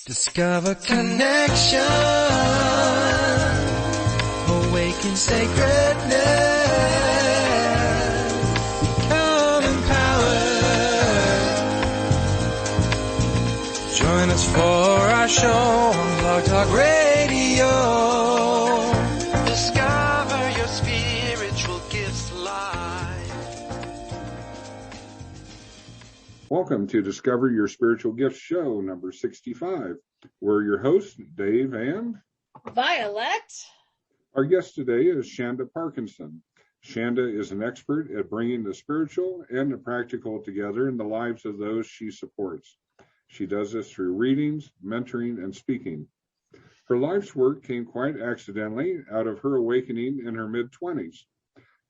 Discover connection, awaken sacredness, become empowered. Join us for our show on Blog Talk Radio. Discover your spiritual gifts live. Welcome to Discover Your Spiritual Gifts show number 65. We're your hosts, Dave and Vialet. Our guest today is Chanda Parkinson. Chanda is an expert at bringing the spiritual and the practical together in the lives of those she supports. She does this through readings, mentoring, and speaking. Her life's work came quite accidentally out of her awakening in her mid-20s.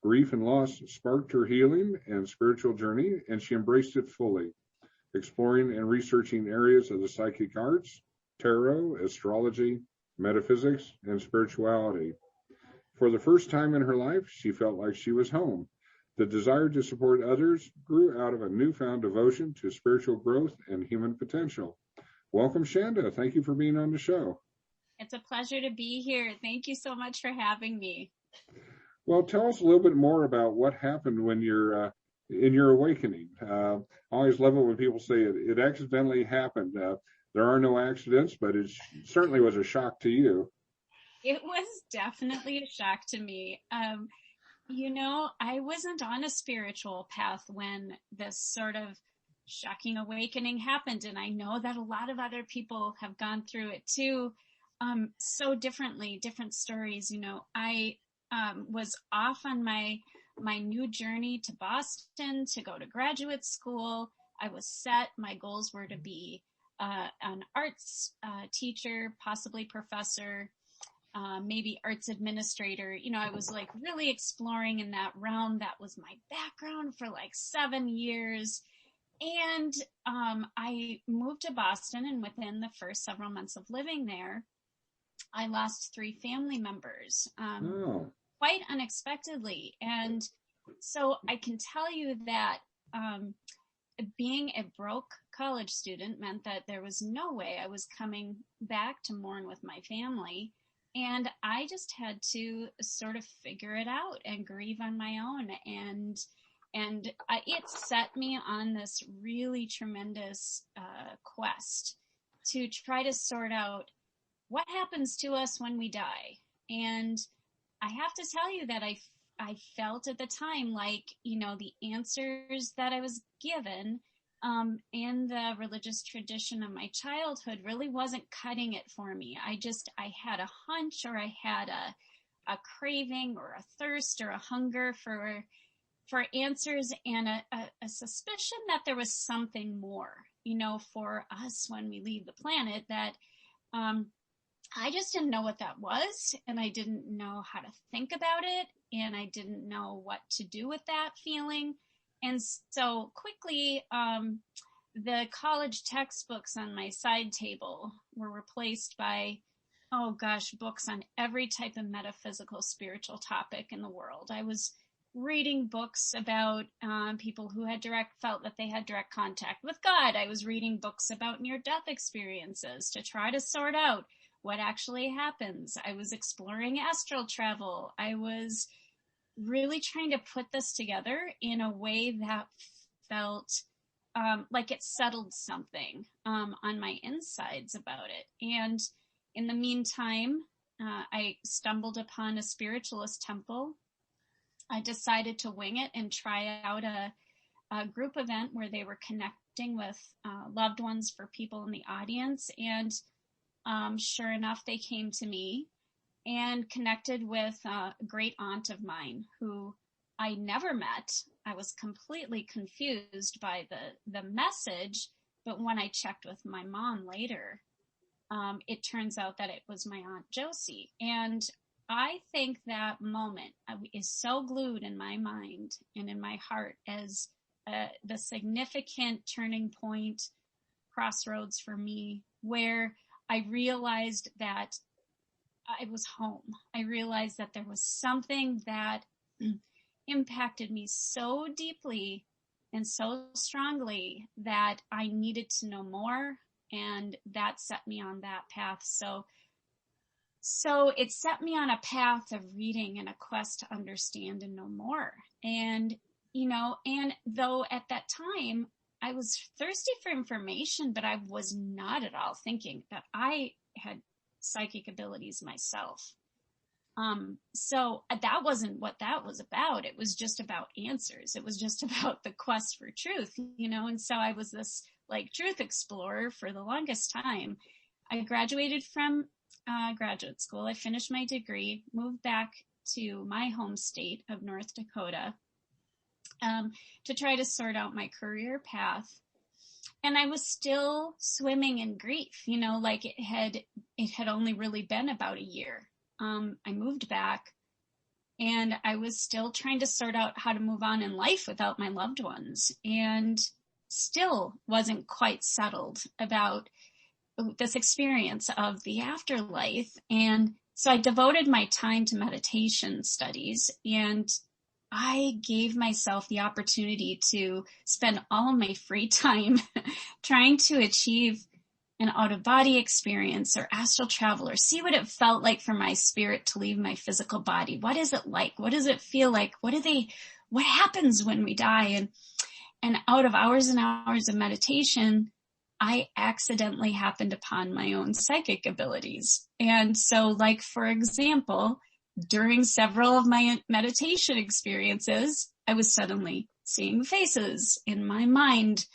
Grief and loss sparked her healing and spiritual journey, and she embraced it fully, exploring and researching areas of the psychic arts, tarot, astrology, metaphysics, and spirituality. For the first time in her life, she felt like she was home. The desire to support others grew out of a newfound devotion to spiritual growth and human potential. Welcome, Chanda. Thank you for being on the show. It's a pleasure to be here. Thank you so much for having me. Well, tell us a little bit more about what happened when you're in your awakening. I always love it when people say it accidentally happened. There are no accidents, but it certainly was a shock to you. It was definitely a shock to me. I wasn't on a spiritual path when this sort of shocking awakening happened. And I know that a lot of other people have gone through it too, so differently, different stories. I was off on my new journey to Boston to go to graduate school. I was set. My goals were to be an arts teacher, possibly professor, maybe arts administrator. I was like really exploring in that realm. That was my background for like 7 years. And I moved to Boston, and within the first several months of living there, I lost 3 family members. Quite unexpectedly. And so I can tell you that being a broke college student meant that there was no way I was coming back to mourn with my family. And I just had to sort of figure it out and grieve on my own. And it set me on this really tremendous quest to try to sort out what happens to us when we die. And I have to tell you that I felt at the time like, the answers that I was given in the religious tradition of my childhood really wasn't cutting it for me. I had a hunch, or I had a craving or a thirst or a hunger for answers, and a suspicion that there was something more, for us when we leave the planet, that I just didn't know what that was, and I didn't know how to think about it, and I didn't know what to do with that feeling. And so quickly, the college textbooks on my side table were replaced by, books on every type of metaphysical, spiritual topic in the world. I was reading books about people who had felt that they had direct contact with God. I was reading books about near-death experiences to try to sort out what actually happens. I was exploring astral travel. I was really trying to put this together in a way that felt like it settled something on my insides about it. And in the meantime, I stumbled upon a spiritualist temple. I decided to wing it and try out a group event where they were connecting with loved ones for people in the audience. And sure enough, they came to me and connected with a great aunt of mine who I never met. I was completely confused by the message, but when I checked with my mom later, it turns out that it was my Aunt Josie. And I think that moment is so glued in my mind and in my heart as the significant turning point, crossroads for me, where I realized that I was home. I realized that there was something that impacted me so deeply and so strongly that I needed to know more. And that set me on that path. So it set me on a path of reading and a quest to understand and know more. And, and though at that time I was thirsty for information, but I was not at all thinking that I had psychic abilities myself. So that wasn't what that was about. It was just about answers. It was just about the quest for truth, and so I was this like truth explorer for the longest time. I graduated from graduate school. I finished my degree, moved back to my home state of North Dakota to try to sort out my career path. And I was still swimming in grief, like it had only really been about a year. I moved back and I was still trying to sort out how to move on in life without my loved ones, and still wasn't quite settled about this experience of the afterlife. And so I devoted my time to meditation studies, and I gave myself the opportunity to spend all of my free time trying to achieve an out-of-body experience or astral travel, or see what it felt like for my spirit to leave my physical body. What is it like? What does it feel like? What happens when we die? And out of hours and hours of meditation, I accidentally happened upon my own psychic abilities. And so, like, for example, during several of my meditation experiences, I was suddenly seeing faces in my mind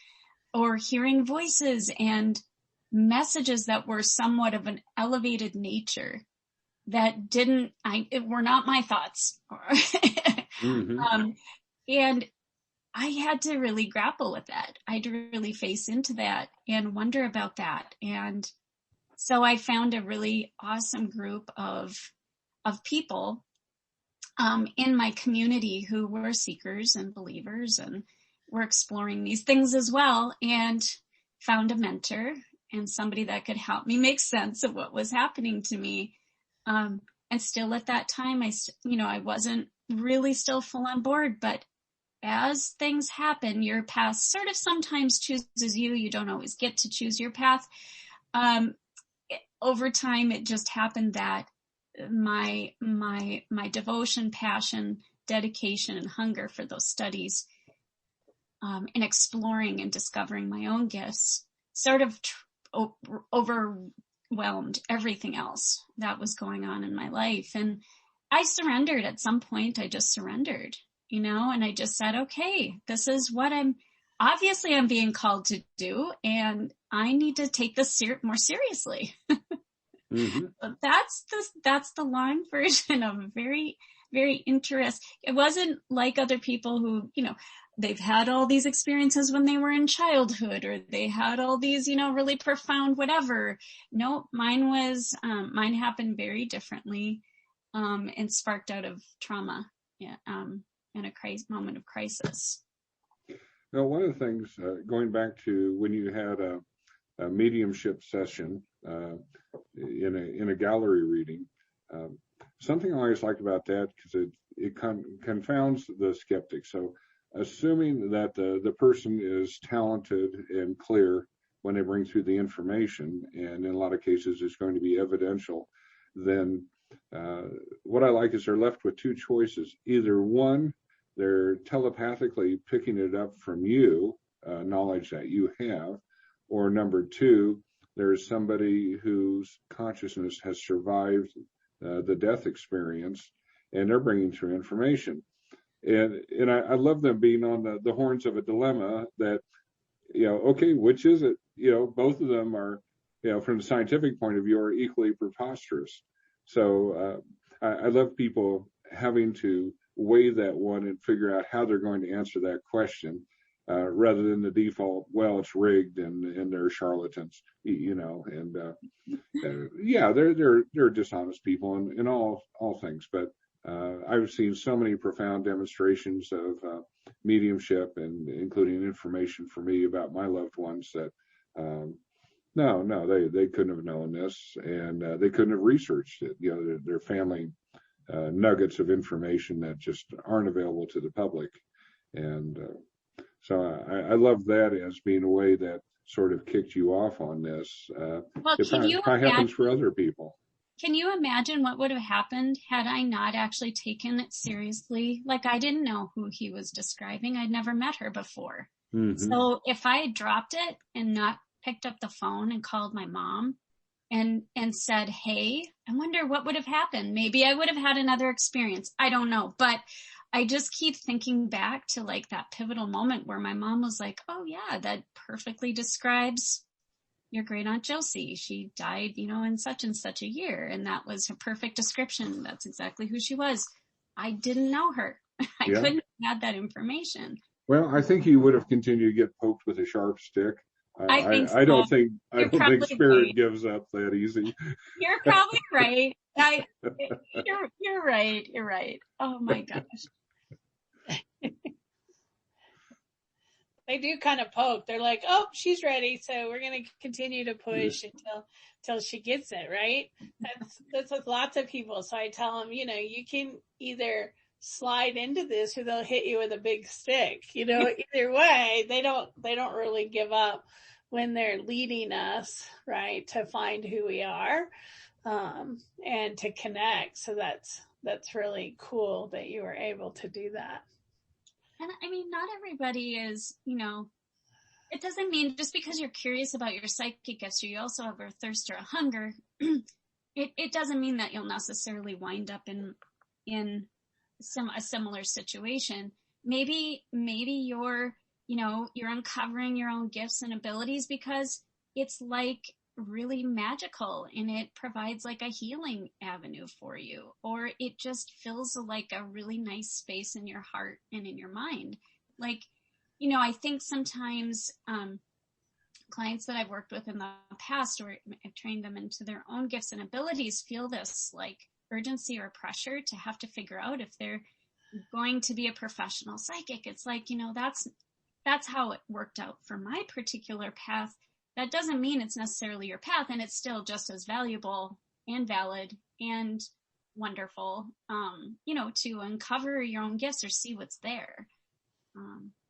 or hearing voices and messages that were somewhat of an elevated nature that were not my thoughts. And I had to really grapple with that. I had to really face into that and wonder about that. And so I found a really awesome group of people in my community who were seekers and believers and were exploring these things as well, and found a mentor and somebody that could help me make sense of what was happening to me. And still at that time, I wasn't really still full on board, but as things happen, your path sort of sometimes chooses you. You don't always get to choose your path. Over time, it just happened that my devotion, passion, dedication, and hunger for those studies, and exploring and discovering my own gifts sort of overwhelmed everything else that was going on in my life. And I surrendered at some point. I just surrendered, and I just said, okay, this is what I'm being called to do, and I need to take this more seriously. But that's the long version of a very, very interesting. It wasn't like other people who, they've had all these experiences when they were in childhood, or they had all these, really profound whatever. No, mine happened very differently, and sparked out of trauma, in a moment of crisis. Now, one of the things, going back to when you had a mediumship session in a gallery reading, something I always like about that, because it confounds the skeptic. So, assuming that the person is talented and clear when they bring through the information, and in a lot of cases it's going to be evidential, then what I like is they're left with two choices. Either one, they're telepathically picking it up from you, knowledge that you have, or number two, there's somebody whose consciousness has survived the death experience, and they're bringing through information. And I love them being on the horns of a dilemma that, okay, which is it? Both of them are, from the scientific point of view, are equally preposterous. So I love people having to weigh that one and figure out how they're going to answer that question, rather than the default, well, it's rigged and they're charlatans, and yeah, they're dishonest people in all things. But I've seen so many profound demonstrations of mediumship, and including information for me about my loved ones, that no, they couldn't have known this, and they couldn't have researched it. Their family nuggets of information that just aren't available to the public. And So I love that as being a way that sort of kicked you off on this. Well, It probably happens for other people. Can you imagine what would have happened had I not actually taken it seriously? Like, I didn't know who he was describing. I'd never met her before. Mm-hmm. So if I had dropped it and not picked up the phone and called my mom and said, hey, I wonder what would have happened. Maybe I would have had another experience. I don't know. But I just keep thinking back to like that pivotal moment where my mom was like, oh yeah, that perfectly describes your great aunt Josie. She died, in such and such a year. And that was her perfect description. That's exactly who she was. I didn't know her. I couldn't have had that information. Well, I think you would have continued to get poked with a sharp stick. I think so. I don't think spirit right. gives up that easy. You're probably right. You're right. You're right. Oh my gosh. They do kind of poke. They're like, oh, she's ready. So we're going to continue to push until she gets it, right? That's with lots of people. So I tell them, you can either slide into this or they'll hit you with a big stick. Either way, they don't really give up when they're leading us, right, to find who we are, and to connect. So that's really cool that you were able to do that. And I mean, not everybody is, it doesn't mean just because you're curious about your psychic gifts or you also have a thirst or a hunger, it doesn't mean that you'll necessarily wind up in a similar situation. Maybe you're uncovering your own gifts and abilities because it's like really magical and it provides like a healing avenue for you, or it just fills like a really nice space in your heart and in your mind. Like, I think sometimes clients that I've worked with in the past or I've trained them into their own gifts and abilities feel this like urgency or pressure to have to figure out if they're going to be a professional psychic. It's like, that's how it worked out for my particular path. That doesn't mean it's necessarily your path, and it's still just as valuable and valid and wonderful, to uncover your own gifts or see what's there.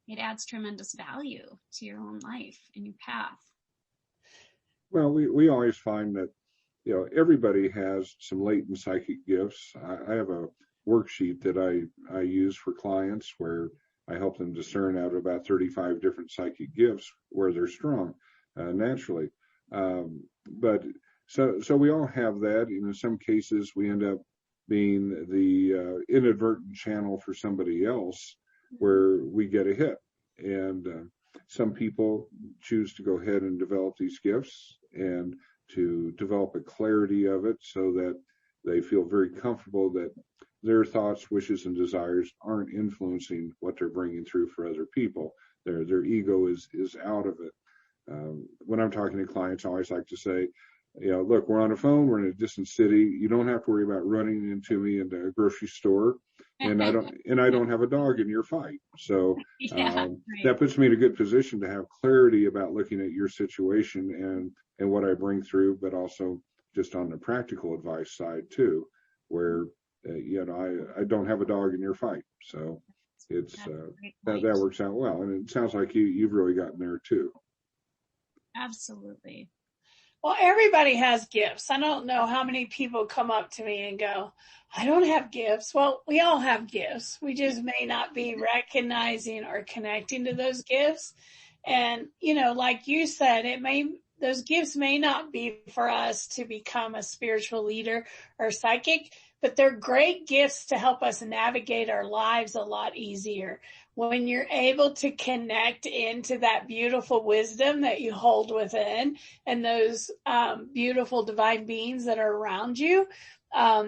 It adds tremendous value to your own life and your path. Well, we always find that, everybody has some latent psychic gifts. I have a worksheet that I use for clients where I help them discern out about 35 different psychic gifts where they're strong. Naturally. But so we all have that. And in some cases, we end up being the inadvertent channel for somebody else where we get a hit. And some people choose to go ahead and develop these gifts and to develop a clarity of it so that they feel very comfortable that their thoughts, wishes, and desires aren't influencing what they're bringing through for other people. Their ego is out of it. When I'm talking to clients, I always like to say, look, we're on a phone, we're in a distant city. You don't have to worry about running into me in the grocery store, and I don't have a dog in your fight. So that puts me in a good position to have clarity about looking at your situation and what I bring through, but also just on the practical advice side too, where I don't have a dog in your fight. So it's that works out well, and it sounds like you've really gotten there too. Absolutely. Well, everybody has gifts. I don't know how many people come up to me and go, I don't have gifts. Well, we all have gifts. We just may not be recognizing or connecting to those gifts. And, like you said, those gifts may not be for us to become a spiritual leader or psychic, but they're great gifts to help us navigate our lives a lot easier. When you're able to connect into that beautiful wisdom that you hold within and those beautiful divine beings that are around you,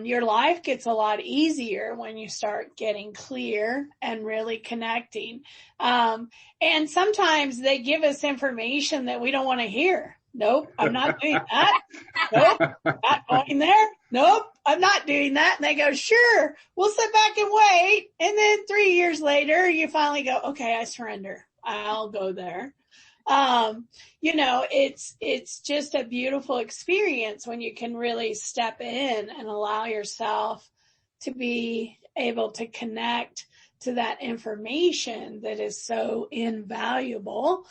your life gets a lot easier when you start getting clear and really connecting. And sometimes they give us information that we don't want to hear. Nope, I'm not doing that. Nope, not going there. Nope, I'm not doing that. And they go, sure, we'll sit back and wait. And then 3 years later, you finally go, okay, I surrender. I'll go there. It's just a beautiful experience when you can really step in and allow yourself to be able to connect to that information that is so invaluable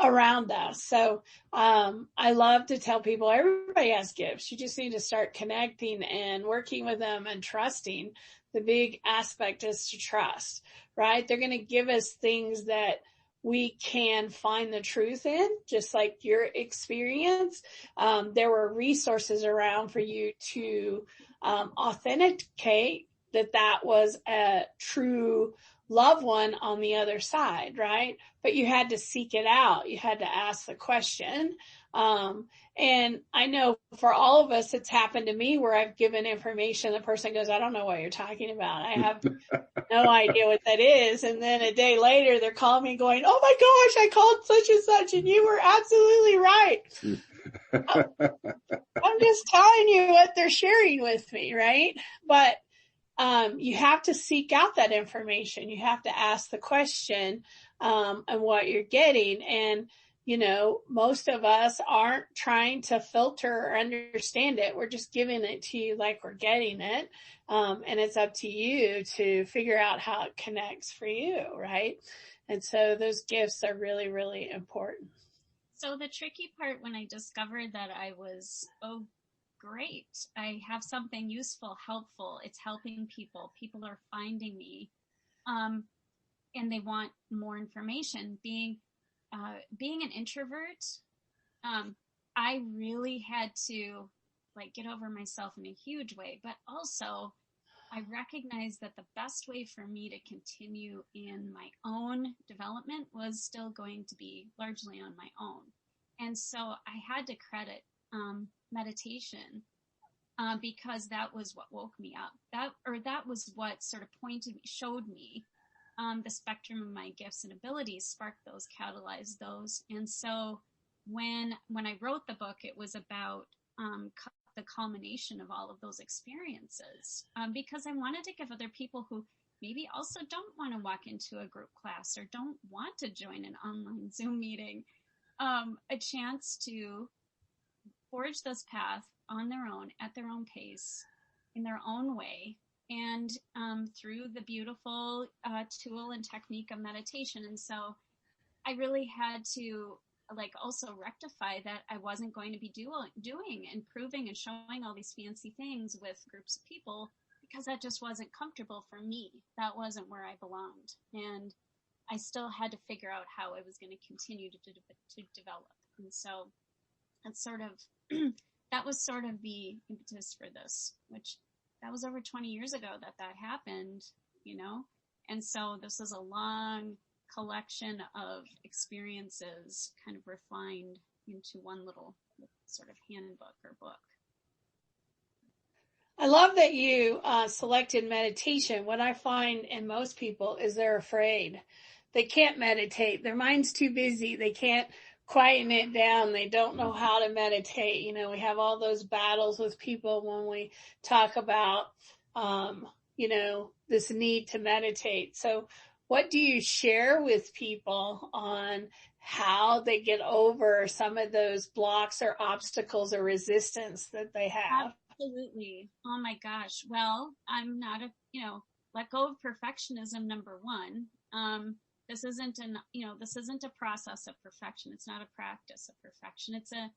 around us. So I love to tell people everybody has gifts. You just need to start connecting and working with them and trusting. The big aspect is to trust, right? They're going to give us things that we can find the truth in, just like your experience. There were resources around for you to authenticate that was a true loved one on the other side, right? But you had to seek it out. You had to ask the question. And I know for all of us, it's happened to me where I've given information. The person goes, I don't know what you're talking about. I have no idea what that is. And then a day later, they're calling me going, oh my gosh, I called such and such and you were absolutely right. I'm just telling you what they're sharing with me, right? But you have to seek out that information. You have to ask the question and what you're getting. And, you know, most of us aren't trying to filter or understand it. We're just giving it to you like we're getting it. And it's up to you to figure out how it connects for you, right? And so those gifts are really, really important. So the tricky part when I discovered that I was, great, I have something useful, helpful, it's helping people, people are finding me, and they want more information. Being an introvert, I really had to get over myself in a huge way, but also I recognized that the best way for me to continue in my own development was still going to be largely on my own. And so I had to credit meditation because that was what woke me up. That was what sort of showed me the spectrum of my gifts and abilities, sparked those, catalyzed those. And so when I wrote the book, it was about the culmination of all of those experiences, because I wanted to give other people who maybe also don't want to walk into a group class or don't want to join an online Zoom meeting, a chance to forge this path on their own, at their own pace, in their own way, and through the beautiful tool and technique of meditation. And so I really had to also rectify that I wasn't going to be doing and proving and showing all these fancy things with groups of people, because that just wasn't comfortable for me. That wasn't where I belonged. And I still had to figure out how I was going to continue to develop. And so that's that was sort of the impetus for this, which that was over 20 years ago that happened, you know? And so this is a long collection of experiences kind of refined into one little sort of handbook or book. I love that you selected meditation. What I find in most people is they're afraid. They can't meditate. Their mind's too busy. They can't quieten it down. They don't know how to meditate. You know, we have all those battles with people when we talk about, this need to meditate. So what do you share with people on how they get over some of those blocks or obstacles or resistance that they have? Absolutely. Oh my gosh. Well, I'm not let go of perfectionism, number one. This isn't a process of perfection. It's not a practice of perfection. It's a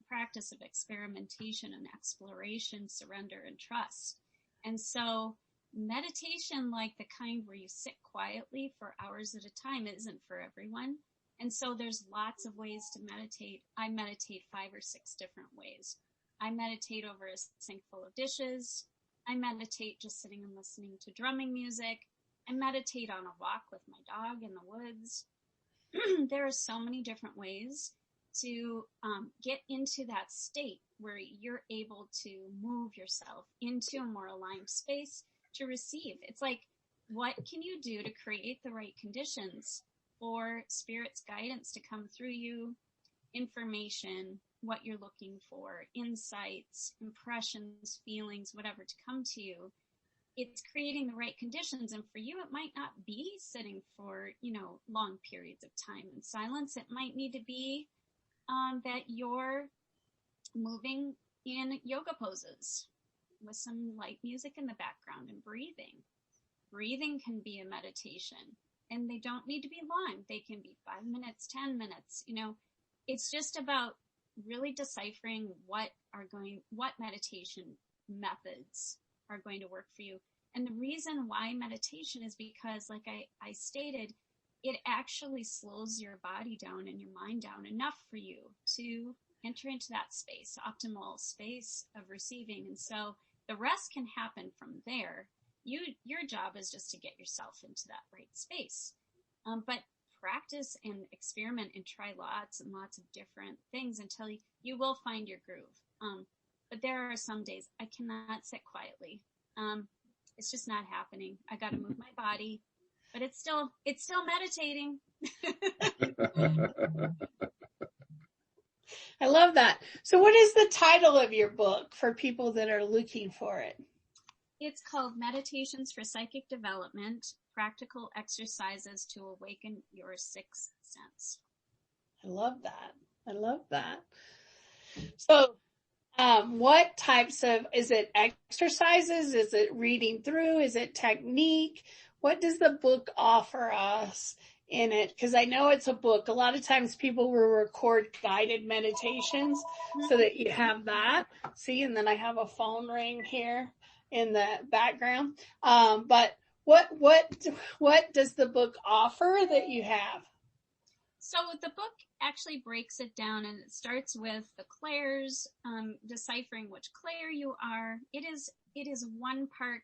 practice of experimentation and exploration, surrender and trust. And so meditation, like the kind where you sit quietly for hours at a time, isn't for everyone. And so there's lots of ways to meditate. I meditate 5 or 6 different ways. I meditate over a sink full of dishes. I meditate just sitting and listening to drumming music. I meditate on a walk with my dog in the woods. There are so many different ways to get into that state where you're able to move yourself into a more aligned space to receive. It's like, what can you do to create the right conditions for Spirit's guidance to come through you, information, what you're looking for, insights, impressions, feelings, whatever to come to you. It's creating the right conditions. And for you, it might not be sitting for, long periods of time in silence. It might need to be that you're moving in yoga poses with some light music in the background and breathing. breathing can be a meditation, and they don't need to be long. They can be 5 minutes, 10 minutes. It's just about really deciphering what meditation methods are going to work for you. And the reason why meditation is because, like I stated, it actually slows your body down and your mind down enough for you to enter into that space, optimal space of receiving. And so the rest can happen from there. Your job is just to get yourself into that right space. But practice and experiment and try lots and lots of different things until you will find your groove. But there are some days I cannot sit quietly. It's just not happening. I got to move my body, but it's still meditating. I love that. So what is the title of your book for people that are looking for it? It's called Meditations for Psychic Development, Practical Exercises to Awaken Your Sixth Sense. I love that. So what types of, is it exercises? Is it reading through? Is it technique? What does the book offer us in it? Because I know it's a book. A lot of times people will record guided meditations so that you have that. See, and then I have a phone ring here in the background. But what does the book offer that you have? So the book actually breaks it down, and it starts with the clairs, deciphering which clair you are. It is one part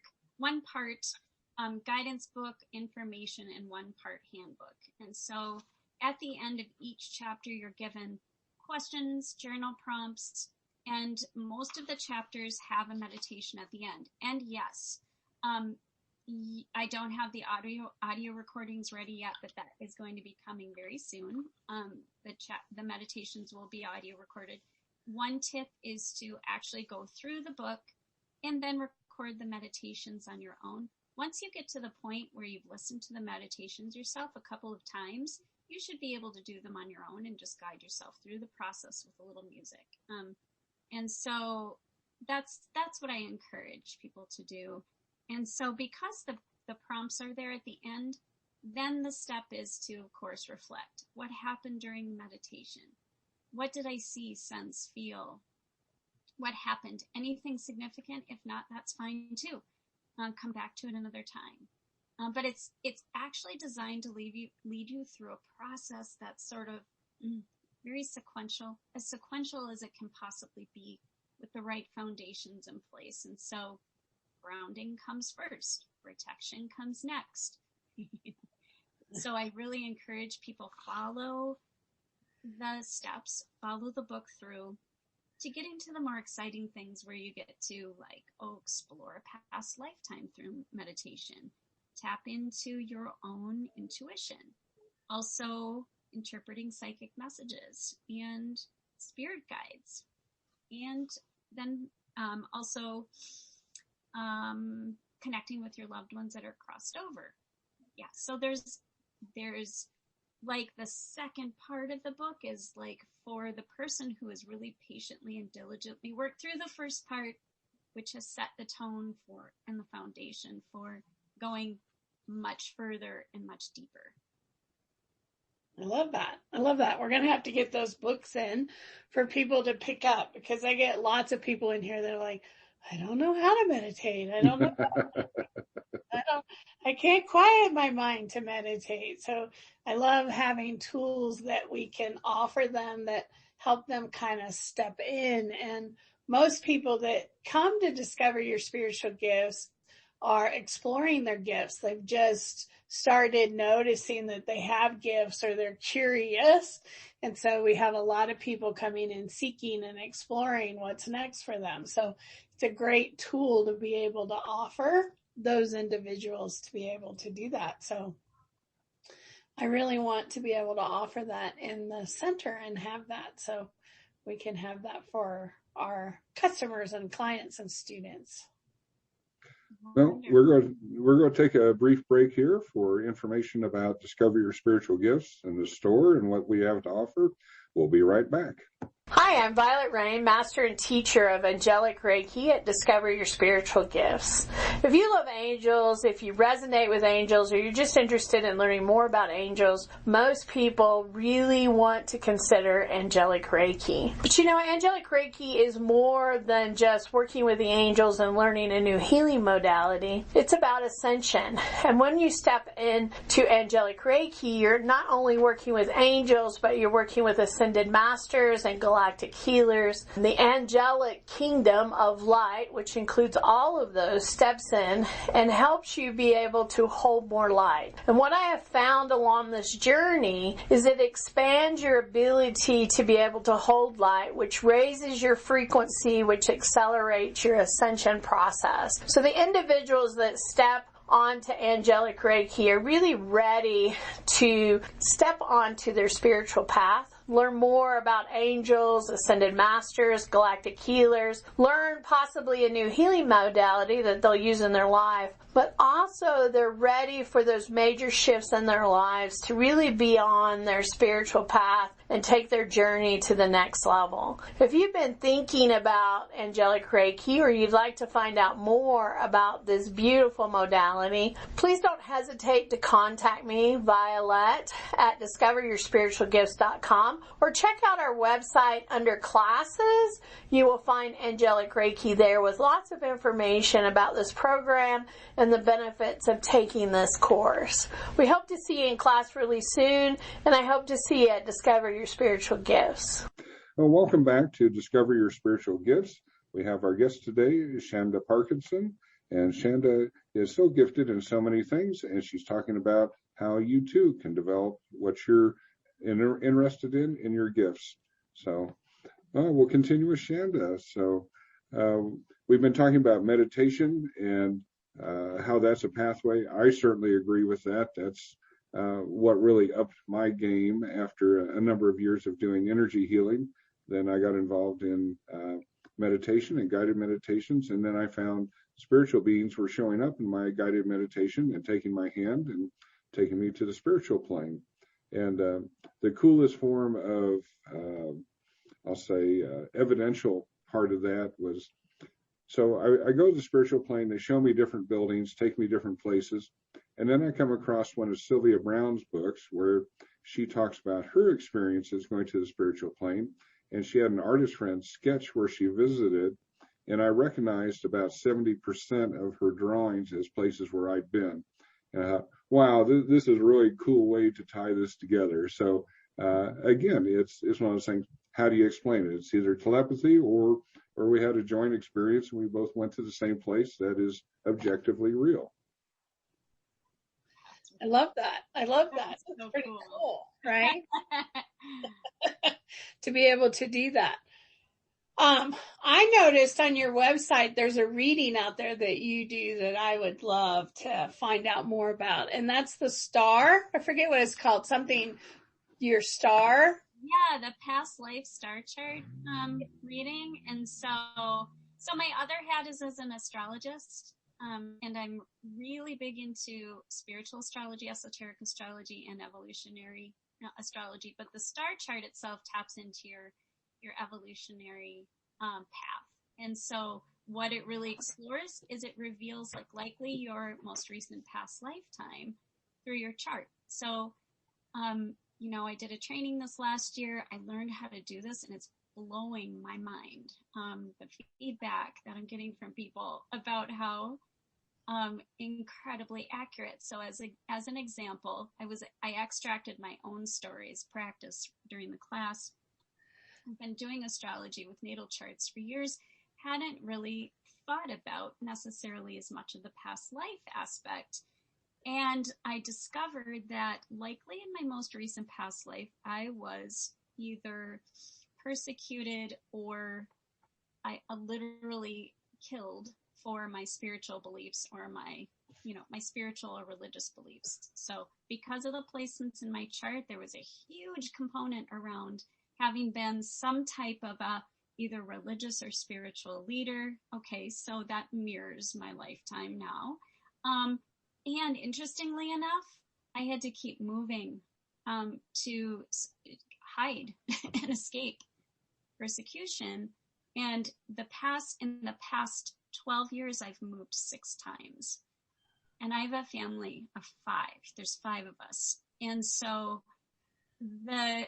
guidance book, information, and one part handbook. And so at the end of each chapter, you're given questions, journal prompts, and most of the chapters have a meditation at the end. And yes, I don't have the audio recordings ready yet, but that is going to be coming very soon. The meditations will be audio recorded. One tip is to actually go through the book and then record the meditations on your own. Once you get to the point where you've listened to the meditations yourself a couple of times, you should be able to do them on your own and just guide yourself through the process with a little music. And so that's what I encourage people to do. And so because the prompts are there at the end, then the step is to, of course, reflect. What happened during meditation? What did I see, sense, feel? What happened? Anything significant? If not, that's fine too. Come back to it another time. But it's actually designed to lead you through a process that's sort of very sequential, as sequential as it can possibly be, with the right foundations in place. And so grounding comes first, protection comes next. So I really encourage people follow the steps, follow the book through, to get into the more exciting things where you get to explore a past lifetime through meditation, tap into your own intuition, also interpreting psychic messages and spirit guides, and then also connecting with your loved ones that are crossed over. Yeah, so there's like the second part of the book is like for the person who has really patiently and diligently worked through the first part, which has set the tone for and the foundation for going much further and much deeper. I love that. We're going to have to get those books in for people to pick up, because I get lots of people in here that are like, I don't know how to meditate. I don't know. I can't quiet my mind to meditate. So I love having tools that we can offer them that help them kind of step in. And most people that come to discover your spiritual gifts are exploring their gifts. They've just started noticing that they have gifts, or they're curious. And so we have a lot of people coming and seeking and exploring what's next for them. So it's a great tool to be able to offer those individuals to be able to do that. So I really want to be able to offer that in the center and have that, so we can have that for our customers and clients and students. Well, we're going to take a brief break here for information about Discover Your Spiritual Gifts and the store and what we have to offer. We'll be right back. Hi, I'm Violet Rain, Master and Teacher of Angelic Reiki at Discover Your Spiritual Gifts. If you love angels, if you resonate with angels, or you're just interested in learning more about angels, most people really want to consider Angelic Reiki. But you know, Angelic Reiki is more than just working with the angels and learning a new healing modality. It's about ascension. And when you step into Angelic Reiki, you're not only working with angels, but you're working with ascended masters and galactic healers. The angelic kingdom of light, which includes all of those, steps in and helps you be able to hold more light. And what I have found along this journey is it expands your ability to be able to hold light, which raises your frequency, which accelerates your ascension process. So the individuals that step onto Angelic Reiki are really ready to step onto their spiritual path, learn more about angels, ascended masters, galactic healers, learn possibly a new healing modality that they'll use in their life, but also they're ready for those major shifts in their lives to really be on their spiritual path and take their journey to the next level. If you've been thinking about Angelic Reiki or you'd like to find out more about this beautiful modality, please don't hesitate to contact me, Violet, at discoveryourspiritualgifts.com, or check out our website under classes. You will find Angelic Reiki there with lots of information about this program and the benefits of taking this course. We hope to see you in class really soon, and I hope to see you at Discover Your Spiritual Gifts. Well, welcome back to Discover Your Spiritual Gifts. We have our guest today, Chanda Parkinson, and Chanda is so gifted in so many things, and she's talking about how you too can develop what you're interested in your gifts. So we'll continue with Chanda. So we've been talking about meditation and how that's a pathway. I certainly agree with that. That's what really upped my game after a number of years of doing energy healing. Then I got involved in meditation and guided meditations, and then I found spiritual beings were showing up in my guided meditation and taking my hand and taking me to the spiritual plane. And the coolest form of, I'll say, evidential part of that was, so I go to the spiritual plane, they show me different buildings, take me different places, and then I come across one of Sylvia Browne's books where she talks about her experiences going to the spiritual plane, and she had an artist friend sketch where she visited, and I recognized about 70% of her drawings as places where I'd been. And I thought, wow, this is a really cool way to tie this together. So again, it's one of those things, how do you explain it? It's either telepathy or we had a joint experience and we both went to the same place that is objectively real. I love that. That's so pretty cool. cool, right? To be able to do that. I noticed on your website there's a reading out there that you do that I would love to find out more about, and that's the star. I forget what it's called. Something, your star. Yeah, the past life star chart reading. And so my other hat is as an astrologist, and I'm really big into spiritual astrology, esoteric astrology, and evolutionary astrology. But the star chart itself taps into your evolutionary path. And so what it really explores is it reveals likely your most recent past lifetime through your chart. So, I did a training this last year. I learned how to do this, and it's blowing my mind. The feedback that I'm getting from people about how incredibly accurate. So as an example, I extracted my own stories, practice during the class. I've been doing astrology with natal charts for years, hadn't really thought about necessarily as much of the past life aspect. And I discovered that likely in my most recent past life, I was either persecuted or I literally killed for my spiritual beliefs or my spiritual or religious beliefs. So because of the placements in my chart, there was a huge component around having been some type of either religious or spiritual leader. Okay, so that mirrors my lifetime now. And interestingly enough, I had to keep moving to hide and escape persecution. And in the past 12 years, I've moved 6 times. And I have a family of 5. There's 5 of us. And so the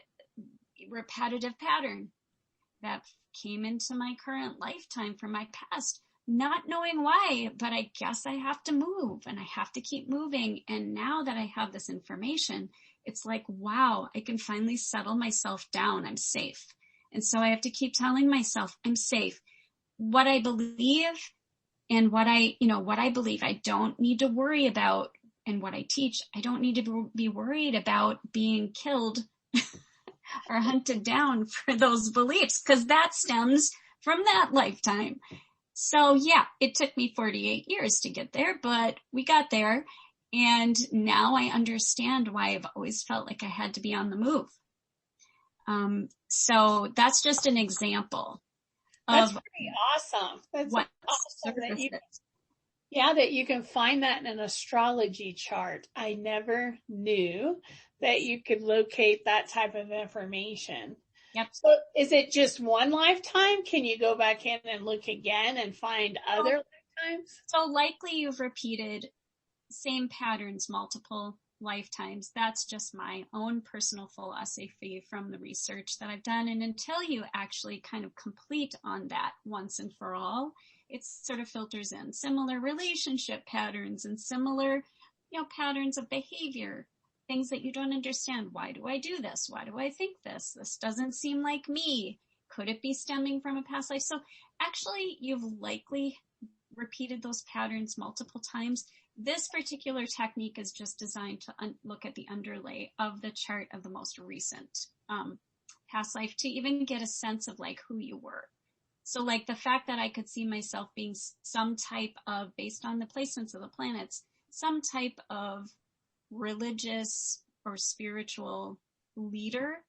repetitive pattern that came into my current lifetime from my past, not knowing why, but I guess I have to move and I have to keep moving. And now that I have this information, it's like, wow, I can finally settle myself down. I'm safe. And so I have to keep telling myself I'm safe. What I believe and what I believe, I don't need to worry about. And what I teach, I don't need to be worried about being killed or hunted down for those beliefs, because that stems from that lifetime. So yeah, it took me 48 years to get there, but we got there. And now I understand why I've always felt like I had to be on the move. So that's just an example. That's pretty awesome. That's awesome that you can find that in an astrology chart. I never knew that you could locate that type of information. Yep. So is it just one lifetime? Can you go back in and look again and find other lifetimes? So likely you've repeated same patterns multiple lifetimes. That's just my own personal philosophy from the research that I've done. And until you actually kind of complete on that once and for all, it sort of filters in similar relationship patterns and similar, patterns of behavior, things that you don't understand. Why do I do this? Why do I think this? This doesn't seem like me. Could it be stemming from a past life? So actually, you've likely repeated those patterns multiple times. This particular technique is just designed to look at the underlay of the chart of the most recent past life to even get a sense of like who you were. So like the fact that I could see myself being some type of, based on the placements of the planets, some type of religious or spiritual leader,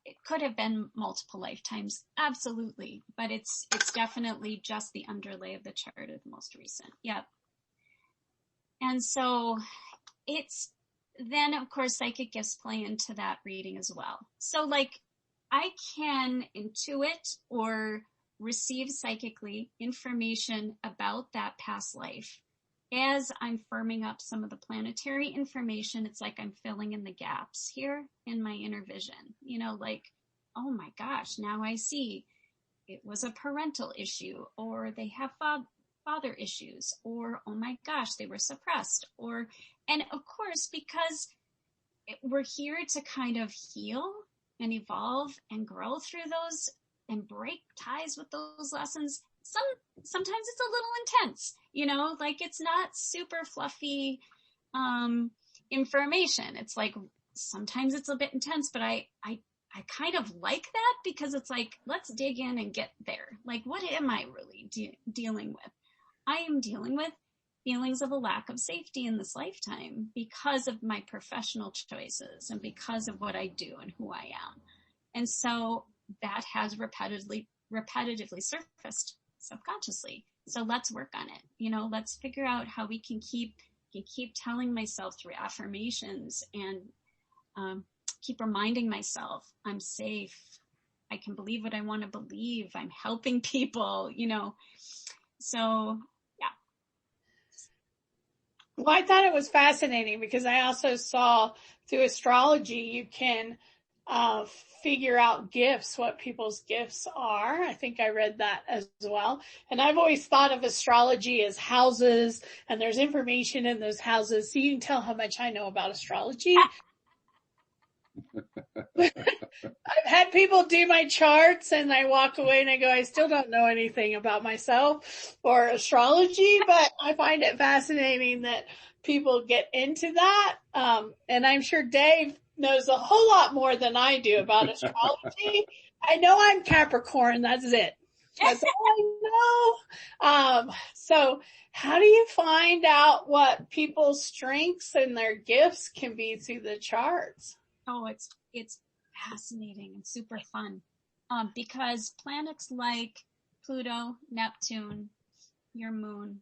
it could have been multiple lifetimes, absolutely, but it's definitely just the underlay of the chart of the most recent. Yep. And so then of course psychic gifts play into that reading as well. So like I can intuit or receive psychically information about that past life. As I'm firming up some of the planetary information, it's like I'm filling in the gaps here in my inner vision, like, oh my gosh, now I see it was a parental issue, or they have father issues, or, oh my gosh, they were suppressed, and of course, because we're here to kind of heal and evolve and grow through those and break ties with those lessons. Sometimes it's a little intense, like it's not super fluffy information. It's like sometimes it's a bit intense, but I kind of like that because it's like, let's dig in and get there. Like, what am I really dealing with? I am dealing with feelings of a lack of safety in this lifetime because of my professional choices and because of what I do and who I am. And so that has repetitively surfaced subconsciously. So let's work on it. Let's figure out how we can keep telling myself through affirmations and keep reminding myself I'm safe. I can believe what I want to believe. I'm helping people, So yeah. Well, I thought it was fascinating because I also saw through astrology, you can figure out gifts, what people's gifts are. I think I read that as well. And I've always thought of astrology as houses, and there's information in those houses. So you can tell how much I know about astrology. I've had people do my charts and I walk away and I go, I still don't know anything about myself or astrology, but I find it fascinating that people get into that. And I'm sure Dave knows a whole lot more than I do about astrology. I know I'm Capricorn. That's it. That's all I know. So how do you find out what people's strengths and their gifts can be through the charts? Oh, it's fascinating and super fun. Because planets like Pluto, Neptune, your moon,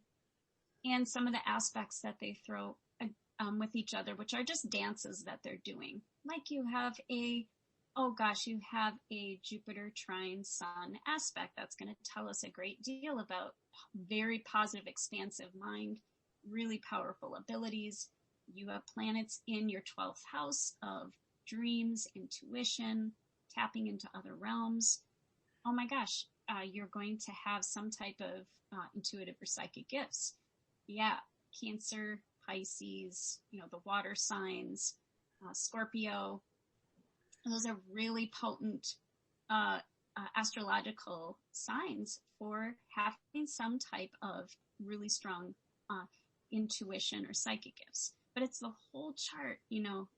and some of the aspects that they throw with each other, which are just dances that they're doing. Like you have a oh gosh, you have a Jupiter trine Sun aspect. That's going to tell us a great deal about very positive, expansive mind, really powerful abilities. You have planets in your 12th house of dreams, intuition, tapping into other realms. Oh my gosh, you're going to have some type of intuitive or psychic gifts. Yeah, Cancer, Pisces, the water signs, Scorpio. Those are really potent astrological signs for having some type of really strong intuition or psychic gifts. But it's the whole chart,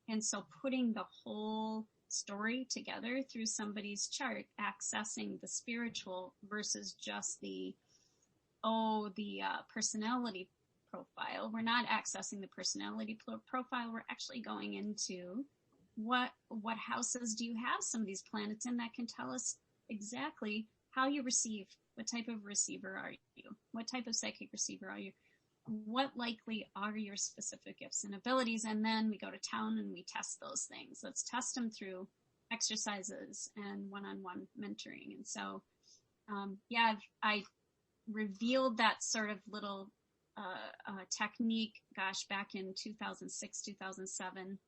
and so putting the whole story together through somebody's chart, accessing the spiritual versus just the personality profile. We're not accessing the personality profile. We're actually going into what houses do you have some of these planets in that can tell us exactly how you receive, what type of receiver are you, what type of psychic receiver are you, what likely are your specific gifts and abilities, and then we go to town and we test those things. Let's test them through exercises and one-on-one mentoring. And so, I revealed that sort of little technique, back in 2006, 2007.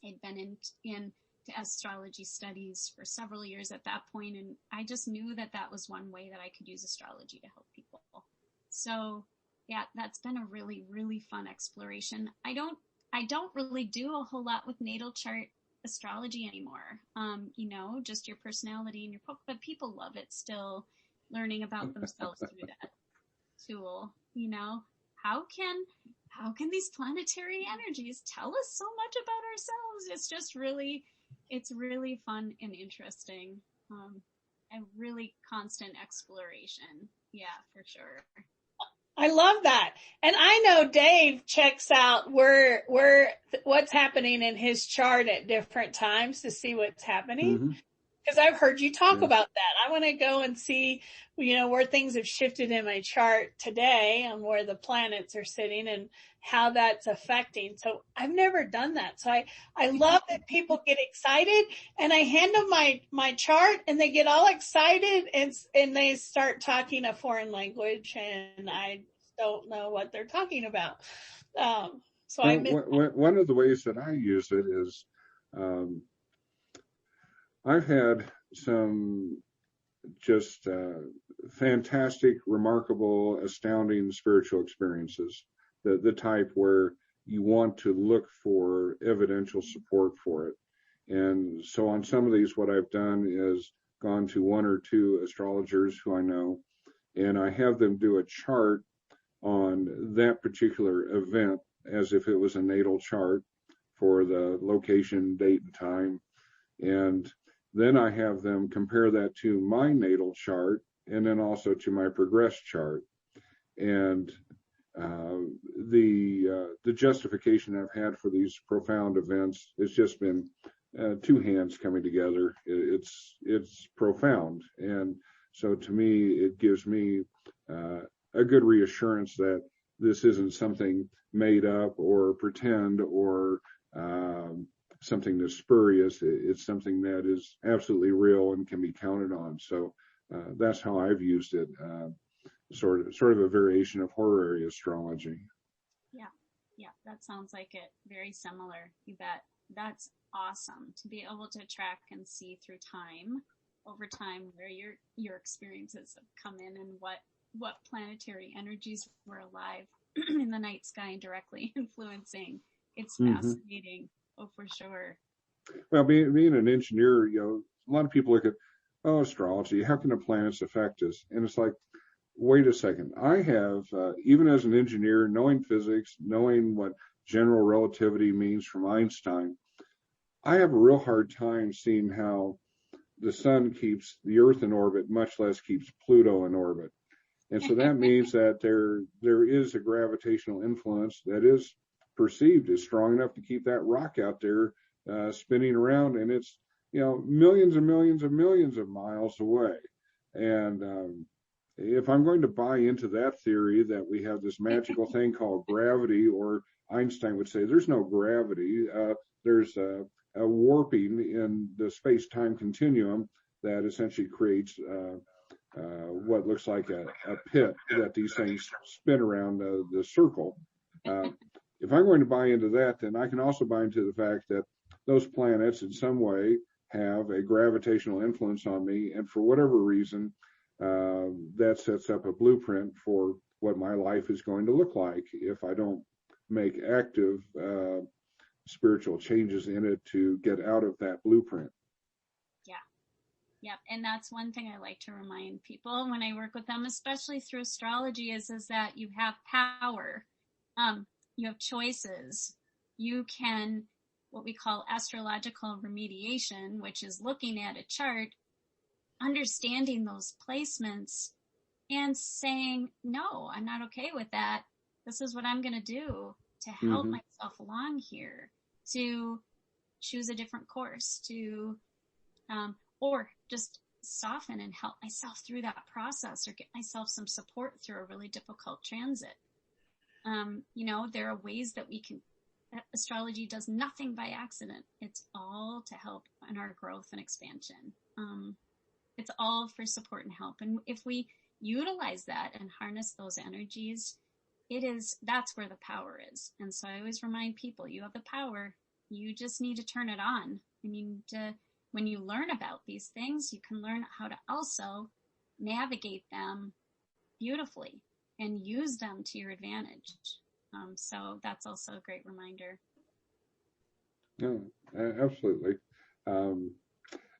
I'd been into astrology studies for several years at that point, and I just knew that was one way that I could use astrology to help people. So, yeah, that's been a really, really fun exploration. I don't really do a whole lot with natal chart astrology anymore. Just your personality and your but people love it still, learning about themselves through that tool. How can these planetary energies tell us so much about ourselves? It's just really, it's really fun and interesting. And really constant exploration. Yeah, for sure. I love that. And I know Dave checks out what's happening in his chart at different times to see what's happening. Mm-hmm. Because I've heard you talk about that. I want to go and see, where things have shifted in my chart today and where the planets are sitting and how that's affecting. So I've never done that. So I love that people get excited, and I hand them my chart and they get all excited and they start talking a foreign language and I don't know what they're talking about. One of the ways that I use it is, I've had some just fantastic, remarkable, astounding spiritual experiences, the type where you want to look for evidential support for it. And so on some of these, what I've done is gone to one or two astrologers who I know, and I have them do a chart on that particular event as if it was a natal chart for the location, date, and time. And then I have them compare that to my natal chart and then also to my progress chart. And the justification I've had for these profound events, it's just been two hands coming together. It's profound. And so to me, it gives me a good reassurance that this isn't something made up or pretend or something that's spurious. It's something that is absolutely real and can be counted on. So that's how I've used it, sort of a variation of horary astrology. Yeah, that sounds like it. Very similar. You bet. That's awesome to be able to track and see through time, over time, where your experiences have come in and what planetary energies were alive in the night sky and directly influencing. It's fascinating. Oh, for sure. Well, being an engineer, a lot of people look at, astrology, how can the planets affect us? And it's like, wait a second. I have, even as an engineer, knowing physics, knowing what general relativity means from Einstein, I have a real hard time seeing how the sun keeps the Earth in orbit, much less keeps Pluto in orbit. And so that means that there is a gravitational influence that is perceived as strong enough to keep that rock out there spinning around, and it's millions and millions and millions of miles away. And if I'm going to buy into that theory that we have this magical thing called gravity, or Einstein would say there's no gravity, there's a warping in the space-time continuum that essentially creates what looks like a pit that these things spin around the circle. If I'm going to buy into that, then I can also buy into the fact that those planets in some way have a gravitational influence on me, and for whatever reason, that sets up a blueprint for what my life is going to look like if I don't make active spiritual changes in it to get out of that blueprint. Yep. And that's one thing I like to remind people when I work with them, especially through astrology, is that you have power. You have choices. You can, what we call astrological remediation, which is looking at a chart, understanding those placements and saying, no, I'm not okay with that. This is what I'm going to do to help myself along here, to choose a different course, to, or just soften and help myself through that process, or get myself some support through a really difficult transit. There are ways that astrology does nothing by accident. It's all to help in our growth and expansion. It's all for support and help. And if we utilize that and harness those energies, that's where the power is. And so I always remind people, you have the power. You just need to turn it on. When you learn about these things, you can learn how to also navigate them beautifully and use them to your advantage. So that's also a great reminder. No, absolutely.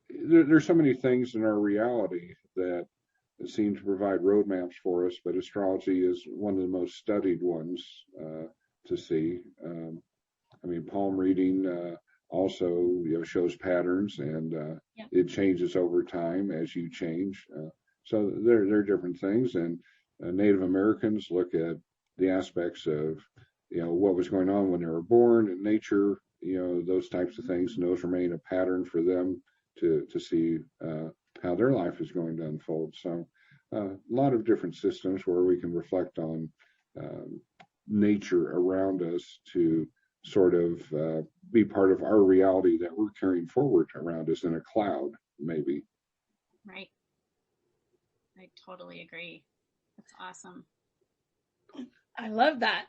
There's so many things in our reality that seem to provide roadmaps for us, but astrology is one of the most studied ones to see. Palm reading also shows patterns, and it changes over time as you change. So there are different things, and Native Americans look at the aspects of what was going on when they were born in nature, those types of things, and those remain a pattern for them to see how their life is going to unfold. So a lot of different systems where we can reflect on nature around us to sort of be part of our reality that we're carrying forward around us in a cloud, maybe. Right. I totally agree. That's awesome. I love that.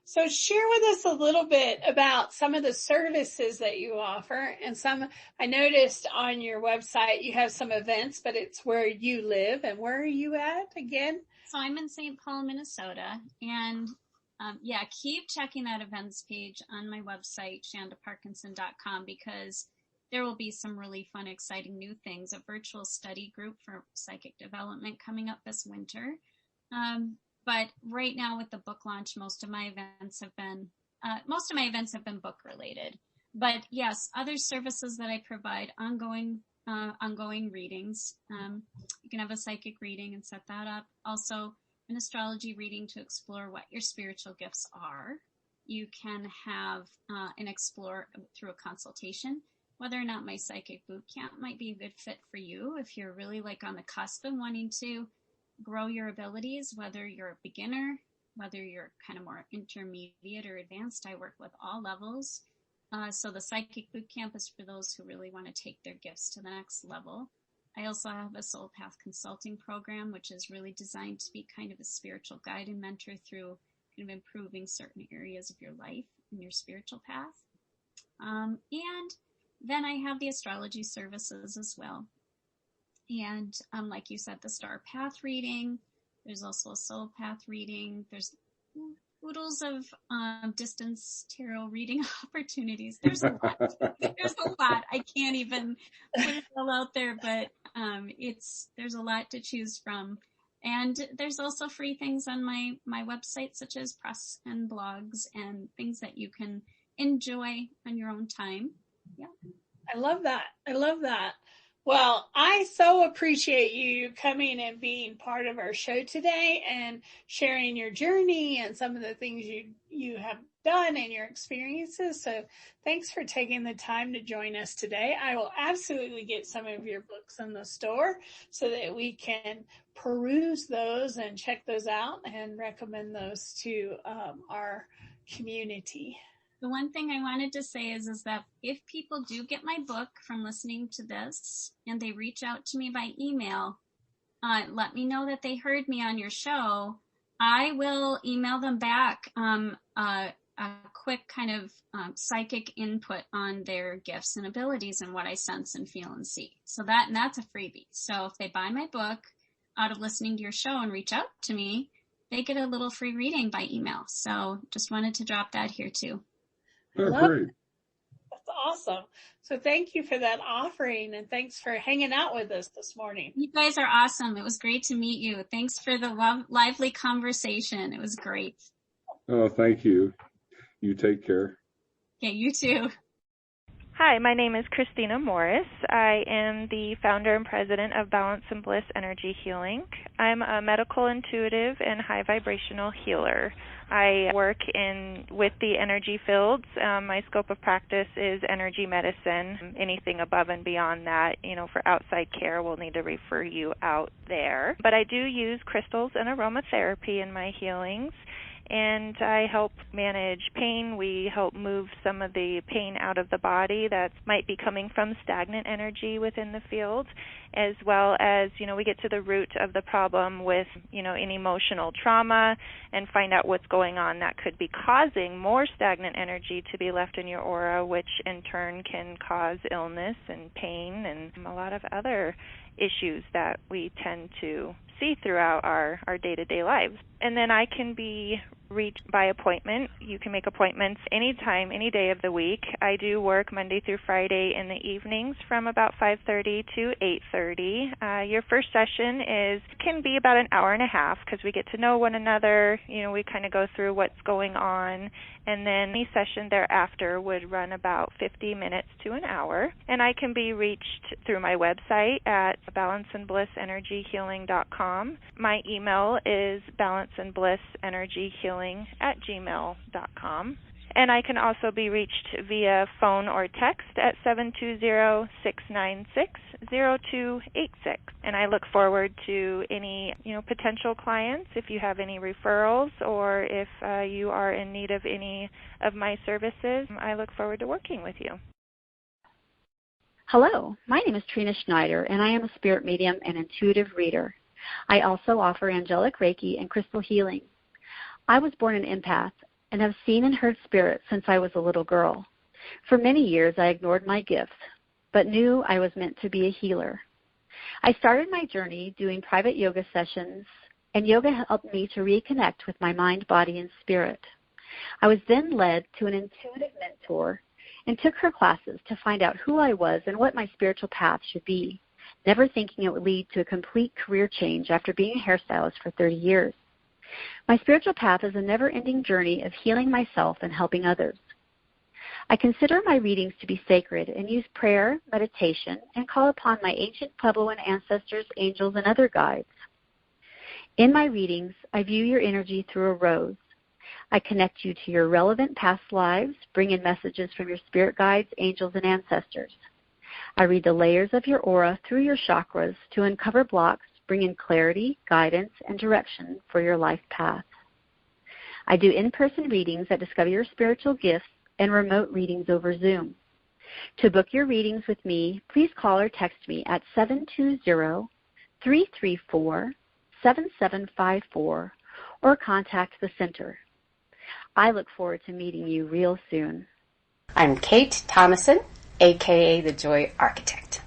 So share with us a little bit about some of the services that you offer, and I noticed on your website you have some events, but it's where you live. And where are you at again? So I'm in St. Paul, Minnesota, and keep checking that events page on my website, chandaparkinson.com, because there will be some really fun, exciting new things. A virtual study group for psychic development coming up this winter. But right now with the book launch, most of my events have been book related. But yes, other services that I provide, ongoing readings. You can have a psychic reading and set that up. Also, an astrology reading to explore what your spiritual gifts are. You can have and explore through a consultation whether or not my psychic boot camp might be a good fit for you if you're really on the cusp of wanting to grow your abilities, whether you're a beginner, whether you're kind of more intermediate or advanced. I work with all levels. So the psychic boot camp is for those who really want to take their gifts to the next level. I also have a soul path consulting program, which is really designed to be kind of a spiritual guide and mentor through kind of improving certain areas of your life and your spiritual path. And then I have the astrology services as well. And like you said, the star path reading. There's also a soul path reading. There's oodles of distance tarot reading opportunities. There's a lot. There's a lot. I can't even put it all out there, but there's a lot to choose from. And there's also free things on my website, such as press and blogs and things that you can enjoy on your own time. Yeah. I love that. I love that. Well, I so appreciate you coming and being part of our show today and sharing your journey and some of the things you have done and your experiences. So thanks for taking the time to join us today. I will absolutely get some of your books in the store so that we can peruse those and check those out and recommend those to our community. The one thing I wanted to say is that if people do get my book from listening to this and they reach out to me by email, let me know that they heard me on your show. I will email them back a quick kind of psychic input on their gifts and abilities and what I sense and feel and see. So that's a freebie. So if they buy my book out of listening to your show and reach out to me, they get a little free reading by email. So just wanted to drop that here too. Oh, great. That's awesome. So thank you for that offering, and thanks for hanging out with us this morning. You guys are awesome. It was great to meet you. Thanks for the lively conversation. It was great. Oh, thank you. You take care. Yeah, you too. Hi, my name is Christina Morris. I am the founder and president of Balance and Bliss Energy Healing. I'm a medical intuitive and high vibrational healer. I work with the energy fields. My scope of practice is energy medicine. Anything above and beyond that, for outside care, we'll need to refer you out there. But I do use crystals and aromatherapy in my healings. And I help manage pain. We help move some of the pain out of the body that might be coming from stagnant energy within the field, as well as, we get to the root of the problem with, any emotional trauma and find out what's going on that could be causing more stagnant energy to be left in your aura, which in turn can cause illness and pain and a lot of other issues that we tend to see throughout our day-to-day lives. And then I can be reached by appointment. You can make appointments anytime, any day of the week. I do work Monday through Friday in the evenings from about 5:30 to 8:30. Your first session can be about an hour and a half because we get to know one another. We kind of go through what's going on. And then any session thereafter would run about 50 minutes to an hour. And I can be reached through my website at balanceandblissenergyhealing.com. My email is balanceandblissenergyhealing@gmail.com. And I can also be reached via phone or text at 720-696-0286. And I look forward to any, potential clients. If you have any referrals or if you are in need of any of my services, I look forward to working with you. Hello, my name is Trina Schneider, and I am a spirit medium and intuitive reader. I also offer angelic Reiki and crystal healing. I was born an empath and have seen and heard spirits since I was a little girl. For many years, I ignored my gifts, but knew I was meant to be a healer. I started my journey doing private yoga sessions, and yoga helped me to reconnect with my mind, body, and spirit. I was then led to an intuitive mentor and took her classes to find out who I was and what my spiritual path should be, never thinking it would lead to a complete career change after being a hairstylist for 30 years. My spiritual path is a never-ending journey of healing myself and helping others. I consider my readings to be sacred and use prayer, meditation, and call upon my ancient Puebloan ancestors, angels, and other guides. In my readings, I view your energy through a rose. I connect you to your relevant past lives, bring in messages from your spirit guides, angels, and ancestors. I read the layers of your aura through your chakras to uncover blocks, bring in clarity, guidance, and direction for your life path. I do in-person readings that discover your spiritual gifts and remote readings over Zoom. To book your readings with me, please call or text me at 720-334-7754 or contact the center. I look forward to meeting you real soon. I'm Kate Thomason, aka the Joy Architect.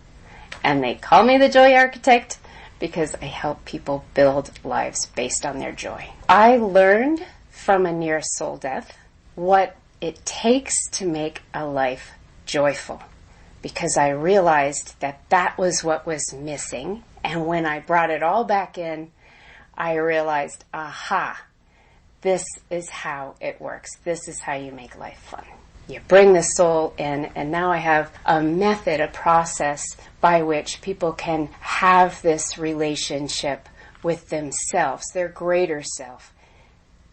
And they call me the Joy Architect because I help people build lives based on their joy. I learned from a near soul death what it takes to make a life joyful, because I realized that that was what was missing. And when I brought it all back in, I realized, aha, this is how it works. This is how you make life fun. You bring the soul in, and now I have a method, a process by which people can have this relationship with themselves, their greater self,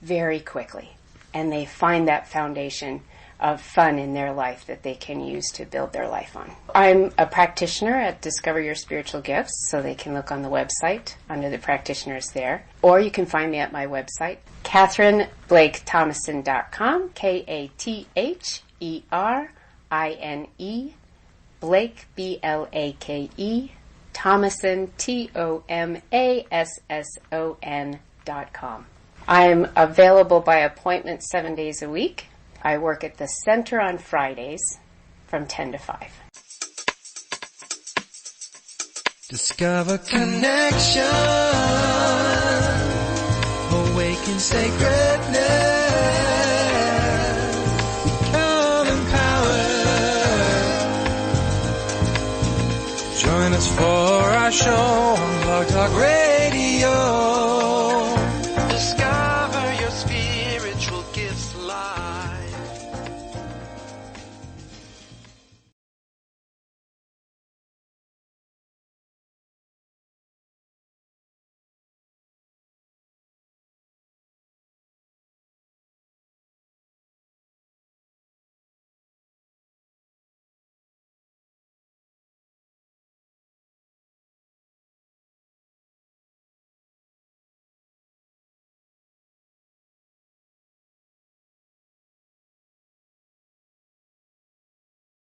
very quickly. And they find that foundation of fun in their life that they can use to build their life on. I'm a practitioner at Discover Your Spiritual Gifts, so they can look on the website under the practitioners there. Or you can find me at my website, KatherineBlakeThomason.com, Katherine, Blake, Blake, Thomason, TOMASSON.com. I'm available by appointment 7 days a week. I work at the center on Fridays from 10 to 5. Discover connection, awaken sacredness, become empowered. Join us for our show on Blog Talk Radio.